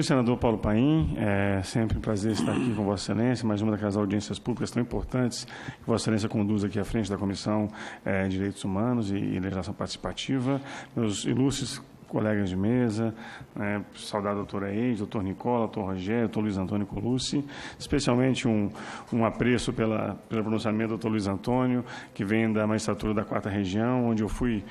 Senador Paulo Paim, é sempre um prazer estar aqui com Vossa Excelência, mais uma daquelas audiências públicas tão importantes que Vossa Excelência conduz aqui à frente da Comissão de Direitos Humanos e Legislação Participativa. Meus ilustres colegas de mesa, saudar a doutora Eide, doutor Nicola, doutor Rogério, doutor Luiz Antônio Colucci, especialmente um apreço pelo pronunciamento do doutor Luiz Antônio, que vem da magistratura da 4ª Região, onde eu fui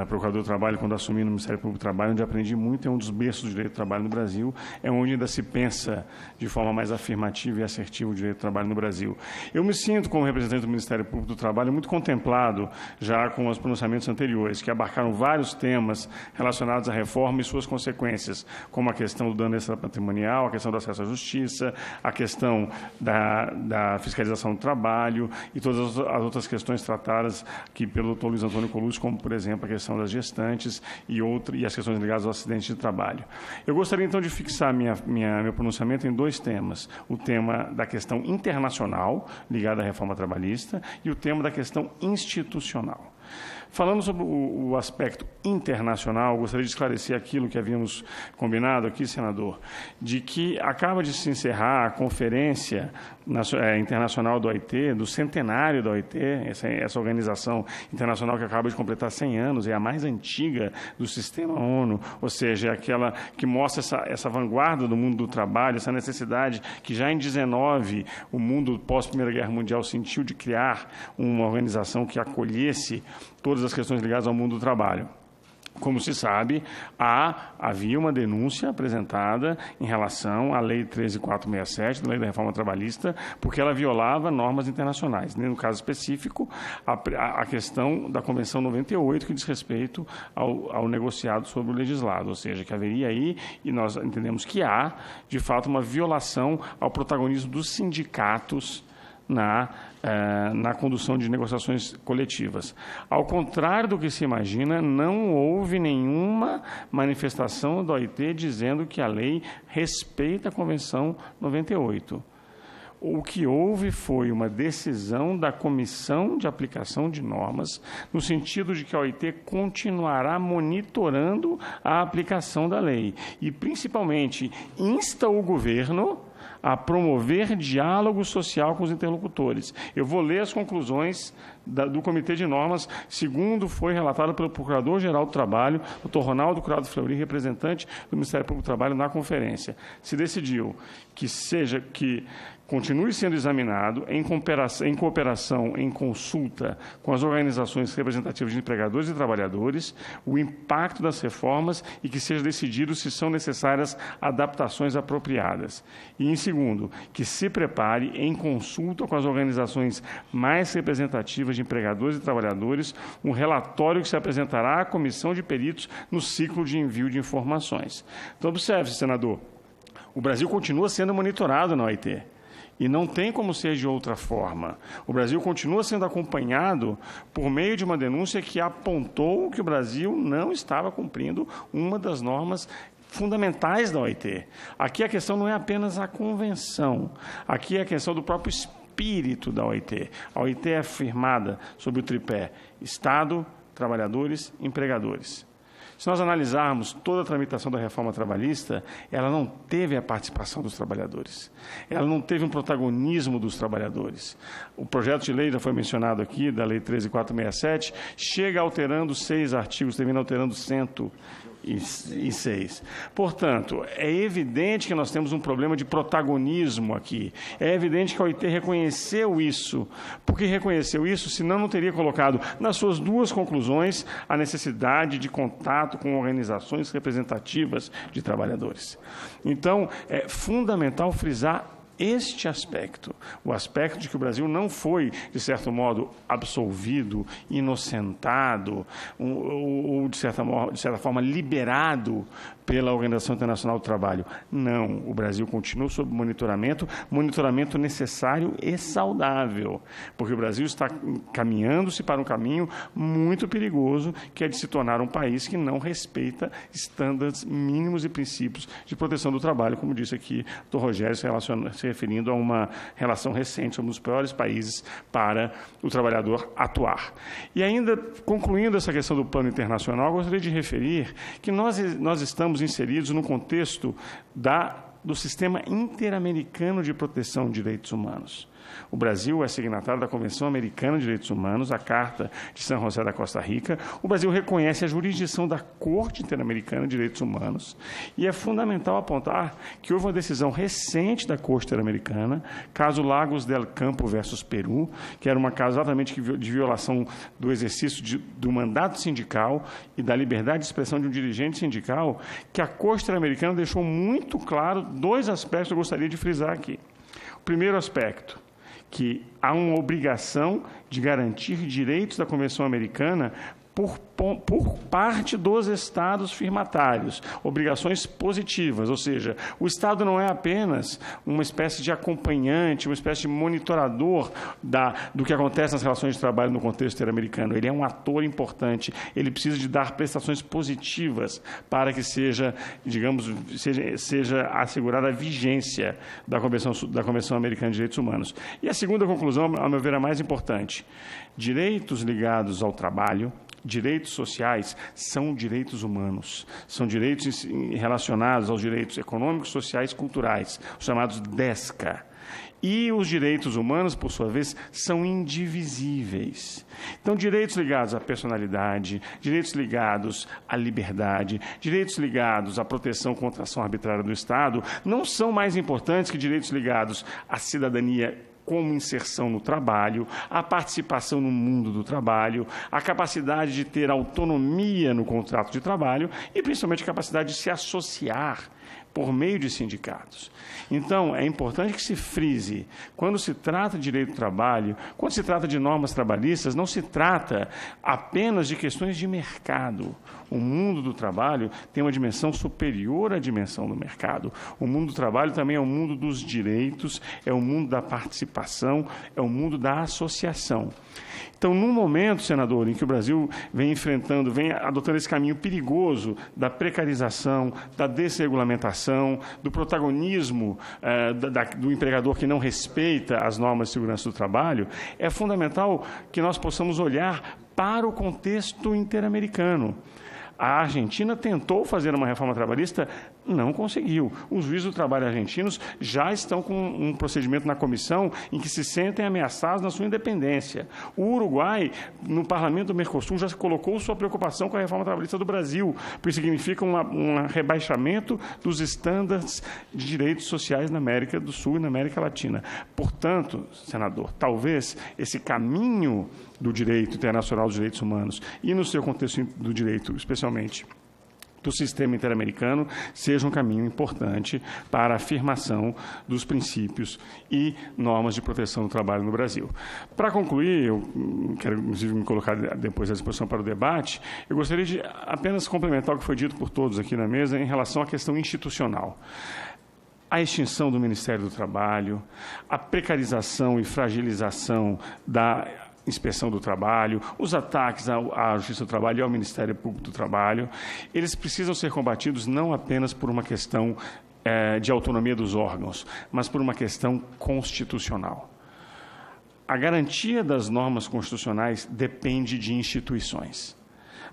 procurador do trabalho quando assumi no Ministério Público do Trabalho, onde aprendi muito, é um dos berços do direito do trabalho no Brasil, é onde ainda se pensa de forma mais afirmativa e assertiva o direito do trabalho no Brasil. Eu me sinto, como representante do Ministério Público do Trabalho, muito contemplado já com os pronunciamentos anteriores, que abarcaram vários temas relacionados à reforma e suas consequências, como a questão do dano extrapatrimonial, a questão do acesso à justiça, a questão da fiscalização do trabalho e todas as outras questões tratadas aqui pelo doutor Luiz Antônio Colucci, como, por exemplo, a questão das gestantes e as questões ligadas aos acidentes de trabalho. Eu gostaria, então, de fixar meu pronunciamento em dois temas. O tema da questão internacional, ligada à reforma trabalhista, e o tema da questão institucional. Falando sobre o aspecto internacional, gostaria de esclarecer aquilo que havíamos combinado aqui, senador, de que acaba de se encerrar a Conferência Internacional da OIT, do centenário da OIT, essa organização internacional que acaba de completar 100 anos, é a mais antiga do sistema ONU, ou seja, é aquela que mostra essa vanguarda do mundo do trabalho, essa necessidade que já em 19 o mundo pós-Primeira Guerra Mundial sentiu de criar uma organização que acolhesse todas as questões ligadas ao mundo do trabalho. Como se sabe, havia uma denúncia apresentada em relação à Lei 13.467, da Lei da Reforma Trabalhista, porque ela violava normas internacionais. No caso específico, a questão da Convenção 98, que diz respeito ao negociado sobre o legislado, ou seja, que haveria aí, e nós entendemos que há, de fato, uma violação ao protagonismo dos sindicatos na condução de negociações coletivas. Ao contrário do que se imagina, não houve nenhuma manifestação da OIT dizendo que a lei respeita a Convenção 98. O que houve foi uma decisão da Comissão de Aplicação de Normas, no sentido de que a OIT continuará monitorando a aplicação da lei e, principalmente, insta o governo a promover diálogo social com os interlocutores. Eu vou ler as conclusões do Comitê de Normas, segundo foi relatado pelo Procurador-Geral do Trabalho, Dr. Ronaldo Curado Fleury, representante do Ministério Público do Trabalho na conferência. Se decidiu que continue sendo examinado em cooperação, em consulta com as organizações representativas de empregadores e trabalhadores, o impacto das reformas e que seja decidido se são necessárias adaptações apropriadas. E, em segundo, que se prepare, em consulta com as organizações mais representativas de empregadores e trabalhadores, um relatório que se apresentará à Comissão de Peritos no ciclo de envio de informações. Então, observe, senador, o Brasil continua sendo monitorado na OIT. E não tem como ser de outra forma. O Brasil continua sendo acompanhado por meio de uma denúncia que apontou que o Brasil não estava cumprindo uma das normas fundamentais da OIT. Aqui a questão não é apenas a convenção, aqui é a questão do próprio espírito da OIT. A OIT é firmada sob o tripé Estado, trabalhadores, empregadores. Se nós analisarmos toda a tramitação da reforma trabalhista, ela não teve a participação dos trabalhadores. Ela não teve um protagonismo dos trabalhadores. O projeto de lei, já foi mencionado aqui, da Lei 13.467, chega alterando 6 artigos, termina alterando 106. Portanto, é evidente que nós temos um problema de protagonismo aqui. É evidente que a OIT reconheceu isso. Por que reconheceu isso? Senão não teria colocado nas suas 2 conclusões a necessidade de contato com organizações representativas de trabalhadores. Então, é fundamental frisar este aspecto, o aspecto de que o Brasil não foi, de certo modo, absolvido, inocentado, ou de certa forma, liberado pela Organização Internacional do Trabalho. Não, o Brasil continua sob monitoramento necessário e saudável, porque o Brasil está caminhando-se para um caminho muito perigoso, que é de se tornar um país que não respeita estándares mínimos e princípios de proteção do trabalho, como disse aqui o Dr. Rogério, se referindo a uma relação recente, somos um dos piores países para o trabalhador atuar. E ainda, concluindo essa questão do plano internacional, gostaria de referir que nós estamos estamos inseridos no contexto do Sistema Interamericano de Proteção de Direitos Humanos. O Brasil é signatário da Convenção Americana de Direitos Humanos, a Carta de São José da Costa Rica. O Brasil reconhece a jurisdição da Corte Interamericana de Direitos Humanos e é fundamental apontar que houve uma decisão recente da Corte Interamericana, caso Lagos del Campo versus Peru, que era uma caso exatamente de violação do exercício do mandato sindical e da liberdade de expressão de um dirigente sindical, que a Corte Interamericana deixou muito claro dois aspectos que eu gostaria de frisar aqui. O primeiro aspecto, que há uma obrigação de garantir direitos da Convenção Americana por parte dos Estados firmatários, obrigações positivas, ou seja, o Estado não é apenas uma espécie de acompanhante, uma espécie de monitorador do que acontece nas relações de trabalho no contexto interamericano. Ele é um ator importante, ele precisa de dar prestações positivas para que seja, digamos, seja assegurada a vigência da Convenção Americana de Direitos Humanos. E a segunda conclusão, a meu ver, é a mais importante. Direitos ligados ao trabalho, direitos sociais são direitos humanos, são direitos relacionados aos direitos econômicos, sociais e culturais, os chamados DESCA. E os direitos humanos, por sua vez, são indivisíveis. Então, direitos ligados à personalidade, direitos ligados à liberdade, direitos ligados à proteção contra a ação arbitrária do Estado, não são mais importantes que direitos ligados à cidadania como inserção no trabalho, a participação no mundo do trabalho, a capacidade de ter autonomia no contrato de trabalho e, principalmente, a capacidade de se associar por meio de sindicatos. Então, é importante que se frise, quando se trata de direito do trabalho, quando se trata de normas trabalhistas, não se trata apenas de questões de mercado. O mundo do trabalho tem uma dimensão superior à dimensão do mercado. O mundo do trabalho também é o mundo dos direitos, é o mundo da participação, é o mundo da associação. Então, num momento, senador, em que o Brasil vem adotando esse caminho perigoso da precarização, da desregulamentação, do protagonismo do empregador que não respeita as normas de segurança do trabalho, é fundamental que nós possamos olhar para o contexto interamericano. A Argentina tentou fazer uma reforma trabalhista, não conseguiu. Os juízes do trabalho argentinos já estão com um procedimento na comissão em que se sentem ameaçados na sua independência. O Uruguai, no parlamento do Mercosul, já colocou sua preocupação com a reforma trabalhista do Brasil, porque significa um rebaixamento dos estándares de direitos sociais na América do Sul e na América Latina. Portanto, senador, talvez esse caminho do direito internacional dos direitos humanos e no seu contexto do direito, especialmente do sistema interamericano, seja um caminho importante para a afirmação dos princípios e normas de proteção do trabalho no Brasil. Para concluir, eu quero, inclusive, me colocar depois à disposição para o debate, eu gostaria de apenas complementar o que foi dito por todos aqui na mesa em relação à questão institucional. A extinção do Ministério do Trabalho, a precarização e fragilização da Inspeção do Trabalho, os ataques à Justiça do Trabalho e ao Ministério Público do Trabalho, eles precisam ser combatidos não apenas por uma questão de autonomia dos órgãos, mas por uma questão constitucional. A garantia das normas constitucionais depende de instituições.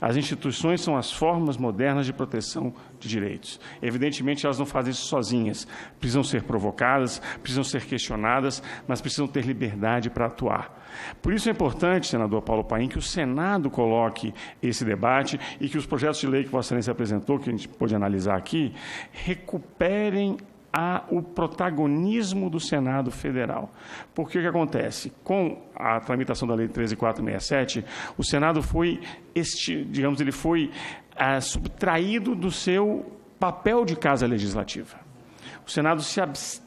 As instituições são as formas modernas de proteção de direitos. Evidentemente, elas não fazem isso sozinhas. Precisam ser provocadas, precisam ser questionadas, mas precisam ter liberdade para atuar. Por isso é importante, senador Paulo Paim, que o Senado coloque esse debate e que os projetos de lei que Vossa Excelência apresentou, que a gente pôde analisar aqui, recuperem o protagonismo do Senado Federal. Porque o que acontece? Com a tramitação da Lei 13.467, o Senado foi, ele foi subtraído do seu papel de casa legislativa. O Senado se absteve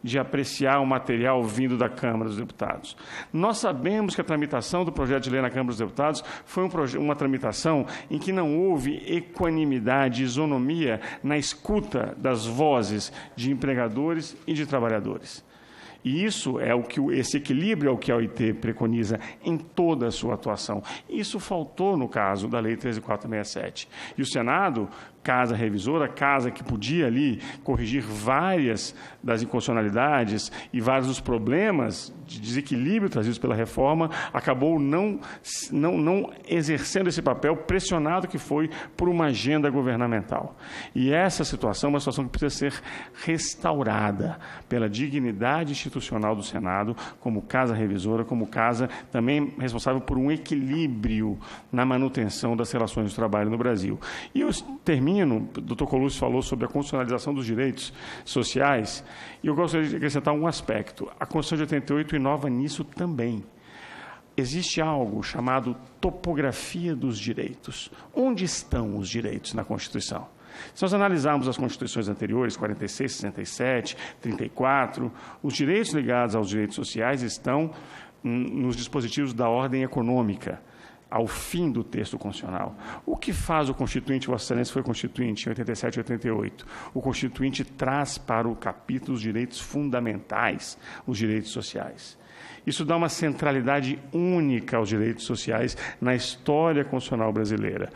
de apreciar o material vindo da Câmara dos Deputados. Nós sabemos que a tramitação do projeto de lei na Câmara dos Deputados foi uma tramitação em que não houve equanimidade, isonomia na escuta das vozes de empregadores e de trabalhadores. E isso é esse equilíbrio é o que a OIT preconiza em toda a sua atuação. Isso faltou no caso da Lei 13.467. E o Senado, casa revisora, casa que podia ali corrigir várias das inconstitucionalidades e vários dos problemas de desequilíbrio trazidos pela reforma, acabou não exercendo esse papel, pressionado que foi por uma agenda governamental. E essa situação é uma situação que precisa ser restaurada pela dignidade institucional do Senado, como casa revisora, como casa também responsável por um equilíbrio na manutenção das relações de trabalho no Brasil. E eu termino, o doutor Colucci falou sobre a constitucionalização dos direitos sociais, e eu gostaria de acrescentar um aspecto. A Constituição de 88 inova nisso também. Existe algo chamado topografia dos direitos. Onde estão os direitos na Constituição? Se nós analisarmos as constituições anteriores, 46, 67, 34, os direitos ligados aos direitos sociais estão nos dispositivos da ordem econômica, ao fim do texto constitucional. O que faz o Constituinte, Vossa Excelência foi Constituinte em 87 e 88? O Constituinte traz para o capítulo os direitos fundamentais, os direitos sociais. Isso dá uma centralidade única aos direitos sociais na história constitucional brasileira.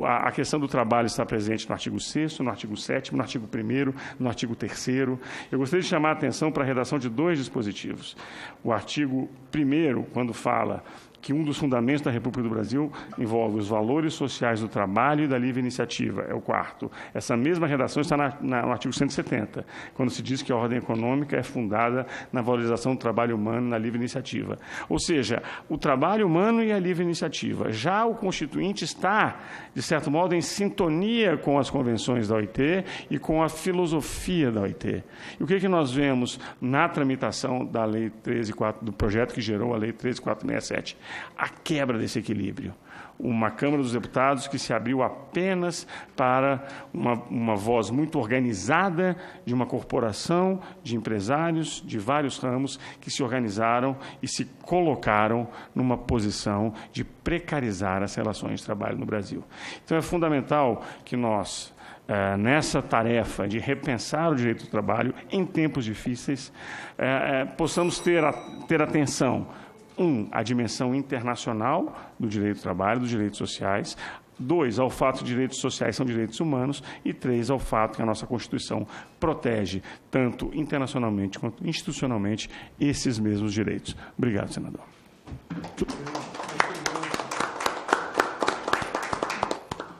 A questão do trabalho está presente no artigo 6º, no artigo 7º, no artigo 1º, no artigo 3º. Eu gostaria de chamar a atenção para a redação de 2 dispositivos. O artigo 1º, quando fala que um dos fundamentos da República do Brasil envolve os valores sociais do trabalho e da livre iniciativa, é o 4º. Essa mesma redação está no artigo 170, quando se diz que a ordem econômica é fundada na valorização do trabalho humano e na livre iniciativa. Ou seja, o trabalho humano e a livre iniciativa. Já o Constituinte está, de certo modo, em sintonia com as convenções da OIT e com a filosofia da OIT. E o que nós vemos na tramitação da Lei 13.4, do projeto que gerou a Lei 13.467? A quebra desse equilíbrio. Uma Câmara dos Deputados que se abriu apenas para uma voz muito organizada de uma corporação de empresários de vários ramos que se organizaram e se colocaram numa posição de precarizar as relações de trabalho no Brasil. Então, é fundamental que nós, nessa tarefa de repensar o direito do trabalho em tempos difíceis, possamos ter atenção, a dimensão internacional do direito do trabalho, dos direitos sociais. 2, ao fato de direitos sociais são direitos humanos. E 3, ao fato que a nossa Constituição protege, tanto internacionalmente quanto institucionalmente, esses mesmos direitos. Obrigado, senador.